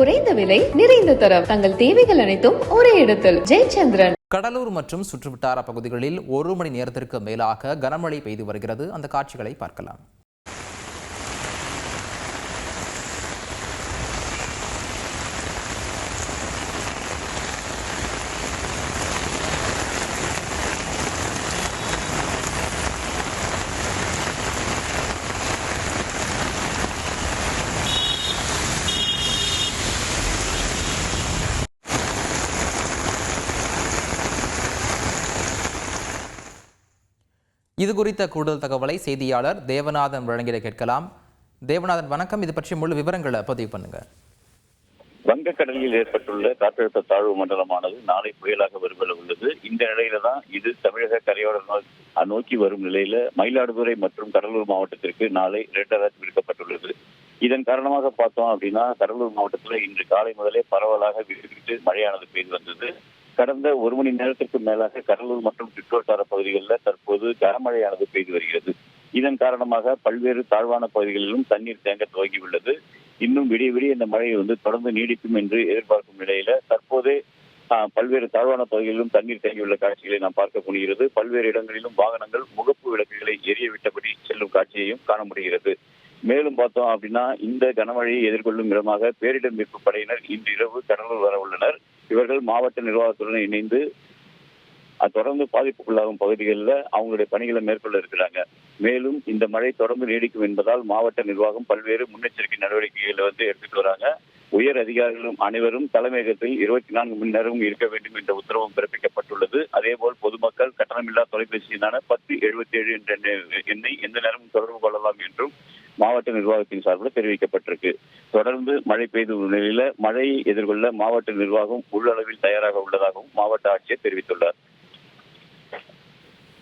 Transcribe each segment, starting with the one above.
குறைந்த விலை நிறைந்த தரம் தங்கள் தேவைகள் அனைத்தும் ஒரே இடத்தில். ஜெயச்சந்திரன். கடலூர் மற்றும் சுற்றுவட்டார பகுதிகளில் 1 மணி நேரத்திற்கு மேலாக கனமழை பெய்து வருகிறது. அந்த காட்சிகளை பார்க்கலாம். இது குறித்த கூடுதல் தகவலை செய்தியாளர் தேவநாதன் வழங்கிட கேட்கலாம். தேவநாதன் வணக்கம். இது பற்றி முழு விவரங்களை பதிவு பண்ணுங்க. வங்கக்கடலில் ஏற்பட்டுள்ள காற்றழுத்த தாழ்வு மண்டலமானது நாளை புயலாக வருவத உள்ளது. இந்த நிலையில தான் இது தமிழக கரையோர நோக்கி வரும் நிலையில மயிலாடுதுறை மற்றும் கடலூர் மாவட்டத்திற்கு நாளை ரெட் அலர்ட் விடுக்கப்பட்டுள்ளது. இதன் காரணமாக பார்த்தோம் அப்படின்னா கடலூர் மாவட்டத்தில் இன்று காலை முதலே பரவலாக விட்டு மழையானது பெய்து வந்தது. கடந்த 1 மணி நேரத்திற்கு மேலாக கடலூர் மற்றும் சுற்றுவட்டார பகுதிகளில் தற்போது கனமழையானது பெய்து வருகிறது. இதன் காரணமாக பல்வேறு தாழ்வான பகுதிகளிலும் தண்ணீர் தேங்க துவங்கியுள்ளது. இன்னும் விடிய விடிய இந்த மழை தொடர்ந்து நீடிக்கும் என்று எதிர்பார்க்கும் நிலையில தற்போதே பல்வேறு தாழ்வான பகுதிகளிலும் தண்ணீர் தேங்கியுள்ள காட்சிகளை நாம் பார்க்க முடிகிறது. பல்வேறு இடங்களிலும் வாகனங்கள் முகப்பு விளக்குகளை எரிய விட்டபடி செல்லும் காட்சியையும் காண முடிகிறது. மேலும் பார்த்தோம் அப்படின்னா இந்த கனமழையை எதிர்கொள்ளும் விதமாக பேரிடர் மீட்பு படையினர் இன்று இரவு கடலூர் வர உள்ளனர். இவர்கள் மாவட்ட நிர்வாகத்துடன் இணைந்து தொடர்ந்து பாதிப்புக்குள்ளாகும் பகுதிகளில் அவங்களுடைய பணிகளை மேற்கொள்ள இருக்கிறாங்க. மேலும் இந்த மழை தொடர்ந்து நீடிக்கும் என்பதால் மாவட்ட நிர்வாகம் பல்வேறு முன்னெச்சரிக்கை நடவடிக்கைகளை எடுத்துட்டு வராங்க. உயர் அதிகாரிகளும் அனைவரும் தலைமையகத்தில் 24 மணி நேரமும் இருக்க வேண்டும் என்ற உத்தரவும் பிறப்பிக்கப்பட்டுள்ளது. அதேபோல் பொதுமக்கள் கட்டணமில்லா தொலைபேசியினான 1077 என்ற எண்ணை எந்த நேரமும் தொடர்பு கொள்ளலாம் என்றும் மாவட்ட நிர்வாகத்தின் சார்பில் தெரிவிக்கப்பட்டிருக்கு. தொடர்ந்து மழை பெய்து நிலையில மழையை எதிர்கொள்ள மாவட்ட நிர்வாகம் உள்ளளவில் தயாராக உள்ளதாகவும் மாவட்ட ஆட்சியர் தெரிவித்துள்ளார்.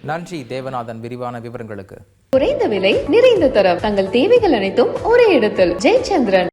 நன்றி தேவநாதன் விரிவான விவரங்களுக்கு. குறைந்த விலை நிறைந்த தரம் தங்கள் தேவைகள் அனைத்தும் ஒரே இடத்தில். ஜெயச்சந்திரன்.